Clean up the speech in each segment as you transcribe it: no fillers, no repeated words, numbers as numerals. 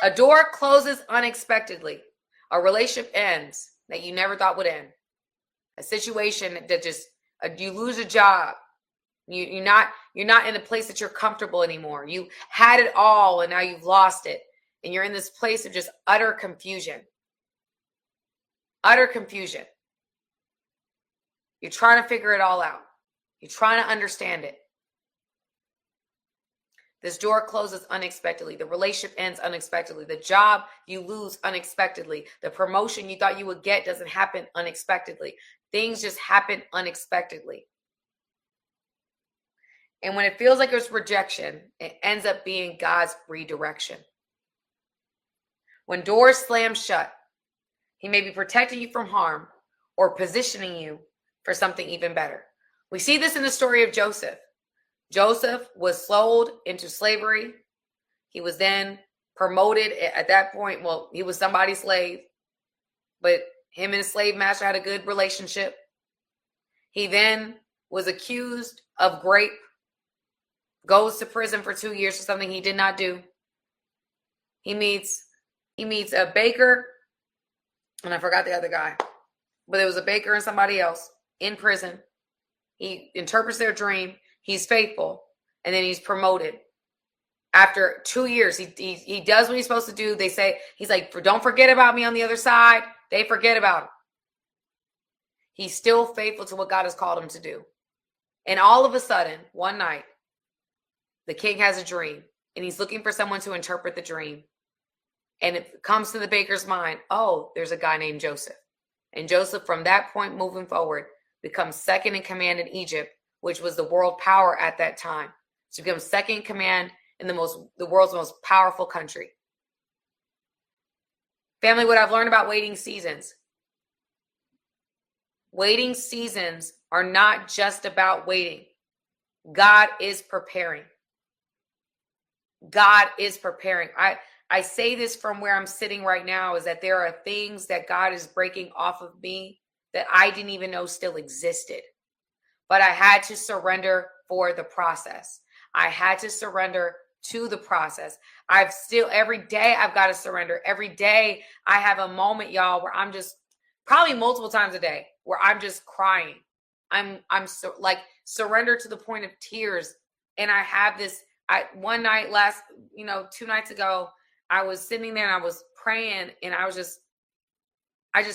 A door closes unexpectedly. A relationship ends that you never thought would end. A situation that just, you lose a job. You're not in a place that you're comfortable anymore. You had it all and now you've lost it. And you're in this place of just utter confusion. Utter confusion. You're trying to figure it all out. You're trying to understand it. This door closes unexpectedly. The relationship ends unexpectedly. The job you lose unexpectedly. The promotion you thought you would get doesn't happen unexpectedly. Things just happen unexpectedly. And when it feels like it's rejection, it ends up being God's redirection. When doors slam shut, he may be protecting you from harm or positioning you for something even better. We see this in the story of Joseph. Joseph was sold into slavery. He was then promoted at that point. Well, he was somebody's slave, but him and his slave master had a good relationship. He then was accused of rape, goes to prison for 2 years for something he did not do. He meets a baker, and I forgot the other guy, but it was a baker and somebody else in prison. He interprets their dream. He's faithful, and then he's promoted. After 2 years, he does what he's supposed to do. They say, he's like, don't forget about me on the other side. They forget about him. He's still faithful to what God has called him to do. And all of a sudden, one night, the king has a dream, and he's looking for someone to interpret the dream. And it comes to the baker's mind, oh, there's a guy named Joseph. And Joseph, from that point moving forward, becomes second in command in Egypt, which was the world power at that time. To become second in command in the world's most powerful country. Family, what I've learned about waiting seasons. Waiting seasons are not just about waiting. God is preparing. God is preparing. I say this from where I'm sitting right now, is that there are things that God is breaking off of me that I didn't even know still existed. But I had to surrender for the process. I had to surrender to the process. Every day I've got to surrender. Every day I have a moment, y'all, where I'm just, probably multiple times a day, where I'm just crying. I'm surrendered to the point of tears. And I have this, one night 2 nights ago, I was sitting there and I was praying, and I just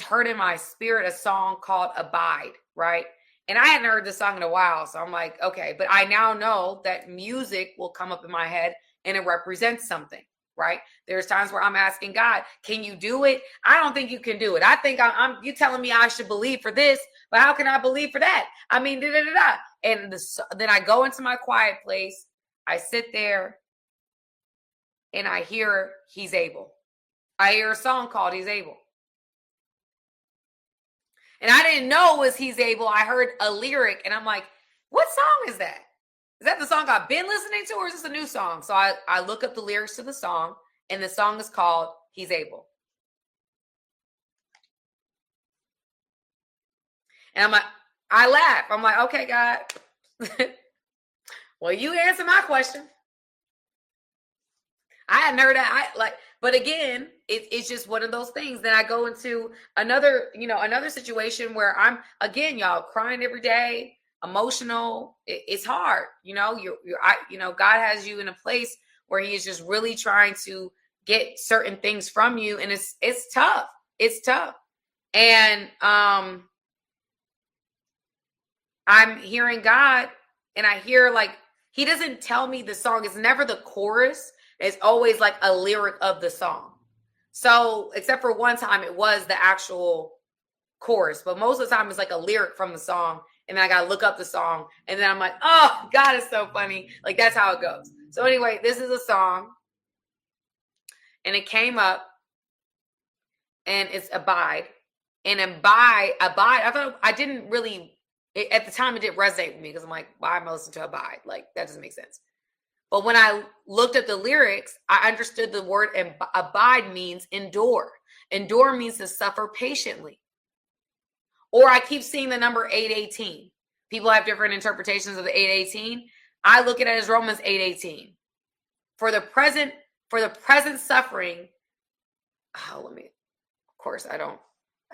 heard in my spirit a song called Abide, right? And I hadn't heard this song in a while. So I'm like, okay, but I now know that music will come up in my head and it represents something, right? There's times where I'm asking God, can you do it? I don't think you can do it. I think you telling me I should believe for this, but how can I believe for that? I mean, da-da-da-da. And then I go into my quiet place. I sit there and I hear He's Able. I hear a song called He's Able. And I didn't know it was He's Able. I heard a lyric and I'm like, what song is that? Is that the song I've been listening to, or is this a new song? So I look up the lyrics to the song, and the song is called He's Able. And I laugh. I'm like, okay, God. Well, you answer my question. I hadn't heard that. But again, it's just one of those things. Then I go into another situation where I'm, again, y'all, crying every day, emotional. It's hard. God has you in a place where He is just really trying to get certain things from you. And it's tough. It's tough. And I'm hearing God, and I hear, like, He doesn't tell me the song. It's never the chorus. It's always like a lyric of the song. So except for one time, it was the actual chorus. But most of the time, it's like a lyric from the song. And then I got to look up the song. And then I'm like, oh, God is so funny. Like, that's how it goes. So anyway, this is a song. And it came up. And it's Abide. And Abide, I thought, I didn't really, at the time, it didn't resonate with me. Because I'm like, why am I listening to Abide? Like, that doesn't make sense. But when I looked at the lyrics, I understood the word abide means endure. Endure means to suffer patiently. Or I keep seeing the number 8:18. People have different interpretations of the 8:18. I look at it as Romans 8:18. For the present suffering Let me, of course, I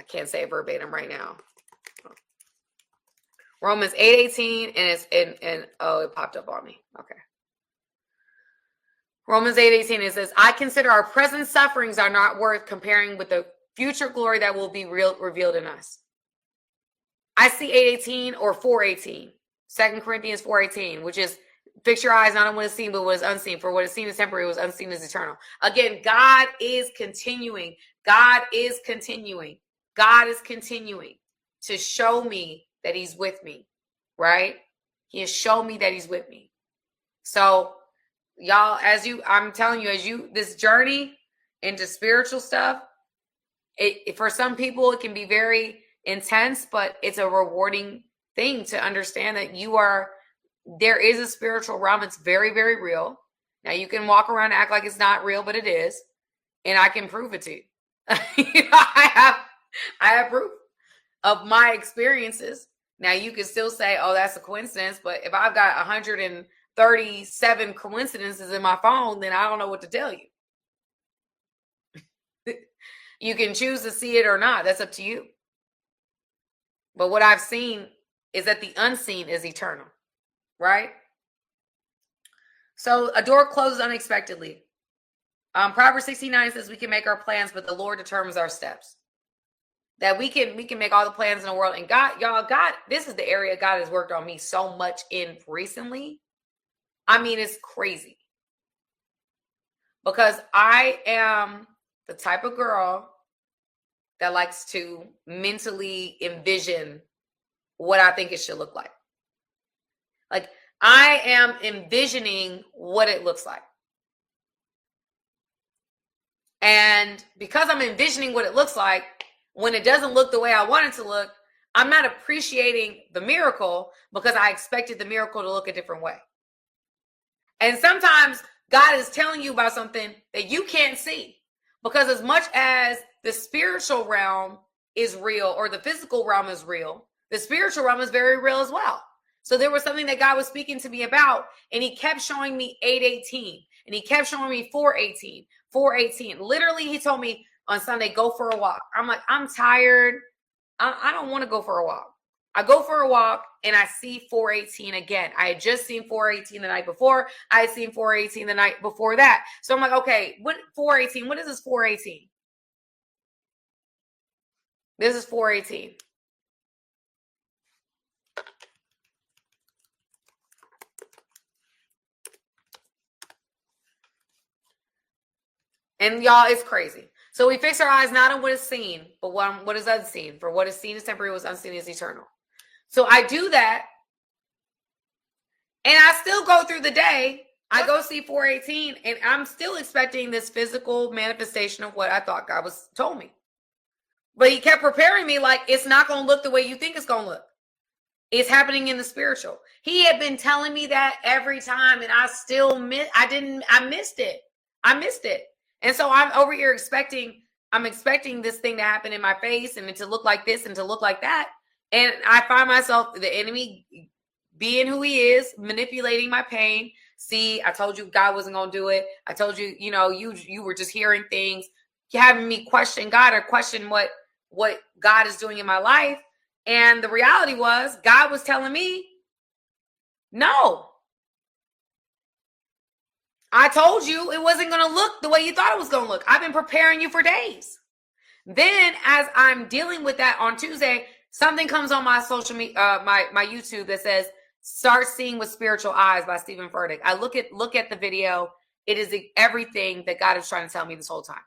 can't say it verbatim right now. Romans 8:18, and it's and oh, it popped up on me. Okay. Romans 8:18, it says, I consider our present sufferings are not worth comparing with the future glory that will be revealed in us. I see 8:18 or 4:18. 2 Corinthians 4:18, which is, fix your eyes not on what is seen, but what is unseen. For what is seen is temporary, what is unseen is eternal. Again, God is continuing. God is continuing. God is continuing to show me that he's with me, right? He has shown me that he's with me. So, y'all, I'm telling you, this journey into spiritual stuff, for some people, it can be very intense, but it's a rewarding thing to understand that there is a spiritual realm. It's very, very real. Now, you can walk around and act like it's not real, but it is. And I can prove it to you. I have proof of my experiences. Now, you can still say, oh, that's a coincidence. But if I've got 137 coincidences in my phone, then I don't know what to tell you. You can choose to see it or not. That's up to you. But what I've seen is that the unseen is eternal, right? So a door closes unexpectedly. Proverbs 69 says we can make our plans, but the Lord determines our steps. That we can make all the plans in the world. And God, this is the area God has worked on me so much in recently. I mean, it's crazy. Because I am the type of girl that likes to mentally envision what I think it should look like. Like, I am envisioning what it looks like. And because I'm envisioning what it looks like, when it doesn't look the way I want it to look, I'm not appreciating the miracle because I expected the miracle to look a different way. And sometimes God is telling you about something that you can't see, because as much as the spiritual realm is real, or the physical realm is real, the spiritual realm is very real as well. So there was something that God was speaking to me about, and he kept showing me 8:18, and he kept showing me 4:18, 4:18. Literally, he told me on Sunday, go for a walk. I'm like, I'm tired. I don't want to go for a walk. I go for a walk and I see 4:18 again. I had just seen 4:18 the night before. I had seen 4:18 the night before that. So I'm like, okay, what 4:18? What is this 4:18? This is 4:18. And y'all, it's crazy. So we fix our eyes not on what is seen, but what is unseen. For what is seen is temporary, what is unseen is eternal. So I do that, and I still go through the day. I go see 4:18, and I'm still expecting this physical manifestation of what I thought God was told me. But he kept preparing me like, it's not going to look the way you think it's going to look. It's happening in the spiritual. He had been telling me that every time, and I still missed it. I missed it. And so I'm over here expecting this thing to happen in my face, and to look like this and to look like that. And I find myself, the enemy being who he is, manipulating my pain. See, I told you God wasn't going to do it. I told you, you were just hearing things, having me question God, or question what God is doing in my life. And the reality was, God was telling me, no. I told you it wasn't going to look the way you thought it was going to look. I've been preparing you for days. Then, as I'm dealing with that on Tuesday, something comes on my social media, my YouTube, that says, "Start Seeing with Spiritual Eyes" by Stephen Furtick. I look at the video. It is everything that God is trying to tell me this whole time.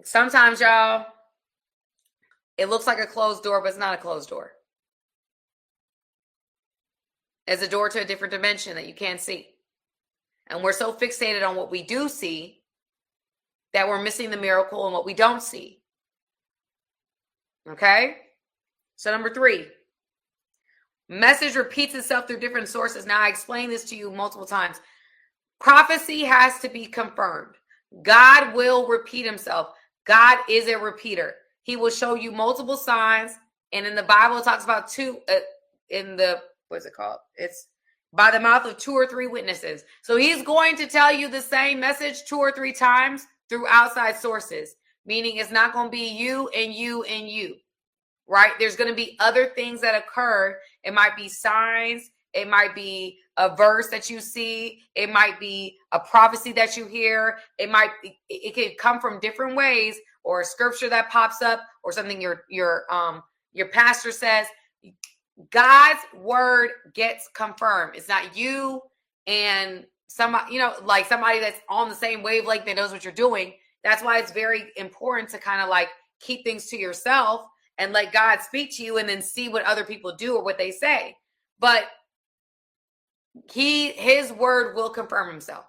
Sometimes, y'all, it looks like a closed door, but it's not a closed door. It's a door to a different dimension that you can't see. And we're so fixated on what we do see that we're missing the miracle in what we don't see. Okay? So number 3, message repeats itself through different sources. Now, I explained this to you multiple times. Prophecy has to be confirmed. God will repeat himself. God is a repeater. He will show you multiple signs. And in the Bible, it talks about 2 in the, what's it called? It's by the mouth of 2 or 3 witnesses. So he's going to tell you the same message 2 or 3 times through outside sources, meaning it's not going to be you and you and you, right? There's going to be other things that occur. It might be signs. It might be a verse that you see. It might be a prophecy that you hear. It could come from different ways, or a scripture that pops up, or something your pastor says. God's word gets confirmed. It's not you and somebody, like somebody that's on the same wavelength that knows what you're doing. That's why it's very important to kind of like keep things to yourself and let God speak to you, and then see what other people do or what they say. But his word will confirm himself.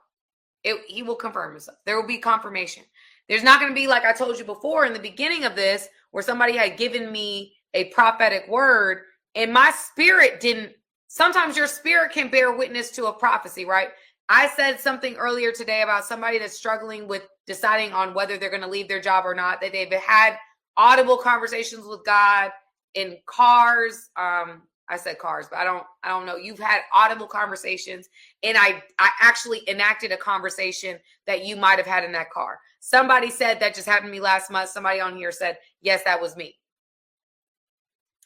He will confirm himself. There will be confirmation. There's not going to be, like I told you before in the beginning of this, where somebody had given me a prophetic word and my spirit didn't. Sometimes your spirit can bear witness to a prophecy, right? I said something earlier today about somebody that's struggling with deciding on whether they're going to leave their job or not, that they've had audible conversations with God in cars. I said cars, but I don't know. You've had audible conversations, and I actually enacted a conversation that you might have had in that car. Somebody said that just happened to me last month. Somebody on here said, yes, that was me.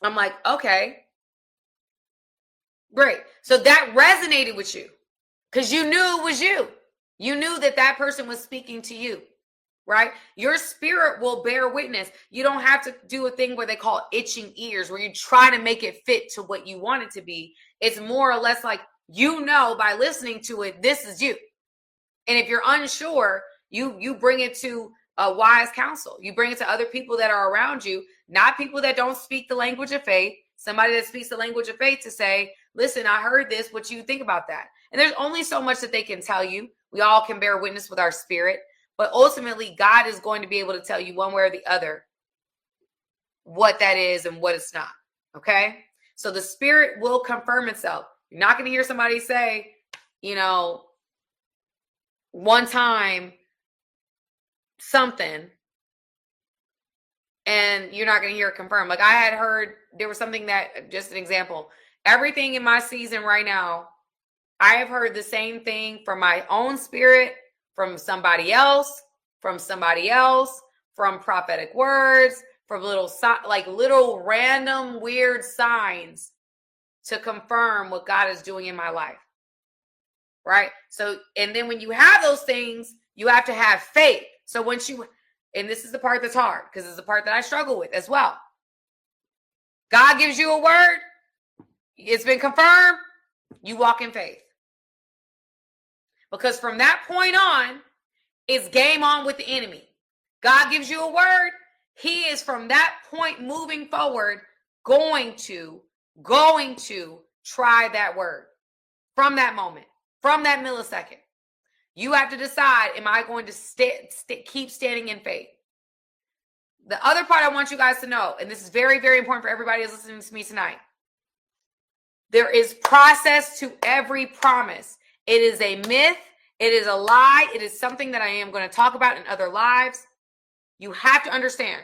I'm like, okay, great. So that resonated with you because you knew it was you. You knew that person was speaking to you, right? Your spirit will bear witness. You don't have to do a thing where they call itching ears, where you try to make it fit to what you want it to be. It's more or less like, by listening to it, this is you. And if you're unsure, you bring it to a wise counsel. You bring it to other people that are around you, not people that don't speak the language of faith. Somebody that speaks the language of faith to say, listen, I heard this. What do you think about that? And there's only so much that they can tell you. We all can bear witness with our spirit. But ultimately, God is going to be able to tell you one way or the other what that is and what it's not. Okay? So the spirit will confirm itself. You're not going to hear somebody say, one time something, and you're not going to hear it confirmed. Like I had heard, there was something that, just an example, everything in my season right now, I have heard the same thing from my own spirit, from somebody else, from prophetic words, from little random weird signs to confirm what God is doing in my life. Right? So, and then when you have those things, you have to have faith. So and this is the part that's hard, because it's the part that I struggle with as well. God gives you a word, it's been confirmed, you walk in faith. Because from that point on, it's game on with the enemy. God gives you a word, he is from that point moving forward going to try that word. From that moment, from that millisecond, you have to decide, am I going to keep standing in faith? The other part I want you guys to know, and this is very, very important for everybody who's listening to me tonight, there is process to every promise. It is a myth. It is a lie. It is something that I am going to talk about in other lives. You have to understand.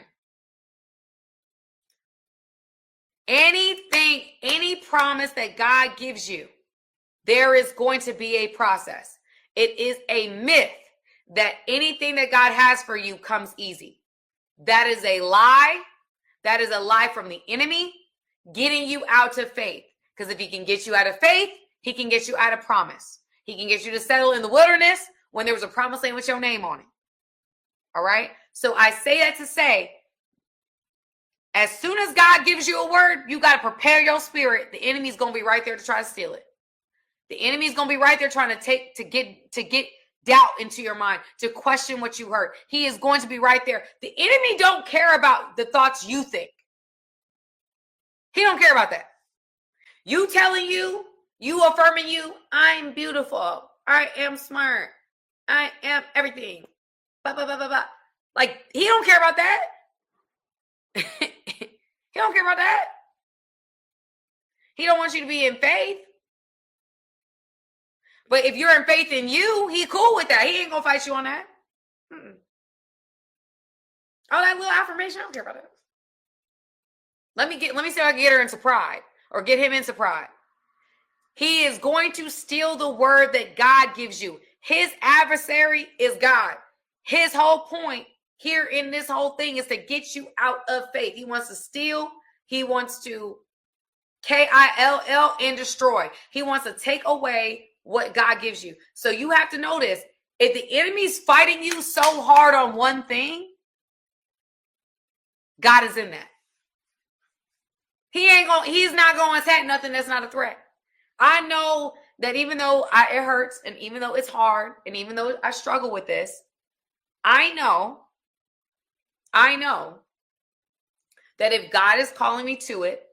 Any promise that God gives you, there is going to be a process. It is a myth that anything that God has for you comes easy. That is a lie. That is a lie from the enemy getting you out of faith. Because if he can get you out of faith, he can get you out of promise. He can get you to settle in the wilderness when there was a promised land with your name on it. All right? So I say that to say, as soon as God gives you a word, you got to prepare your spirit. The enemy's going to be right there to try to steal it. The enemy's going to be right there trying to get doubt into your mind, to question what you heard. He is going to be right there. The enemy don't care about the thoughts you think. He don't care about that. You telling you affirming you, I'm beautiful. I am smart. I am everything. Blah, blah, blah, blah, blah. Like, he don't care about that. He don't care about that. He don't want you to be in faith. But if you're in faith in you, he cool with that. He ain't gonna fight you on that. Mm-mm. Oh, that little affirmation, I don't care about that. Let me see if I can get her into pride, or get him into pride. He is going to steal the word that God gives you. His adversary is God. His whole point here in this whole thing is to get you out of faith. He wants to steal. He wants to kill and destroy. He wants to take away what God gives you. So you have to notice, if the enemy's fighting you so hard on one thing, God is in that. He's not going to attack nothing that's not a threat. I know that even though it hurts, and even though it's hard, and even though I struggle with this, I know that if God is calling me to it,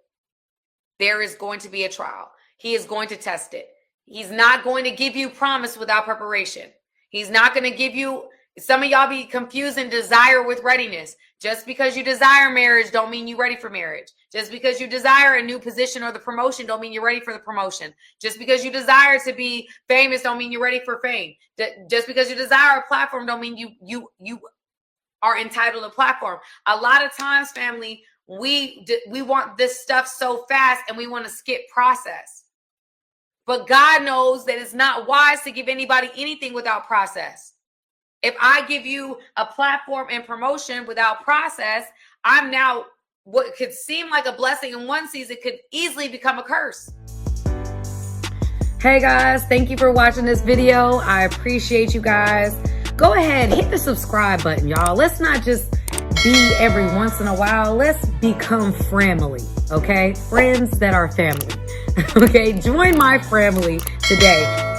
there is going to be a trial. He is going to test it. He's not going to give you promise without preparation. He's not going to give you, some of y'all be confusing desire with readiness. Just because you desire marriage don't mean you're ready for marriage. Just because you desire a new position or the promotion don't mean you're ready for the promotion. Just because you desire to be famous don't mean you're ready for fame. Just because you desire a platform don't mean you are entitled to a platform. A lot of times, family, we want this stuff so fast and we want to skip process. But God knows that it's not wise to give anybody anything without process. If I give you a platform and promotion without process, I'm now, what could seem like a blessing in one season could easily become a curse. Hey guys, thank you for watching this video. I appreciate you guys. Go ahead, hit the subscribe button, y'all. Let's not just be every once in a while. Let's become family, okay? Friends that are family, okay? Join my family today.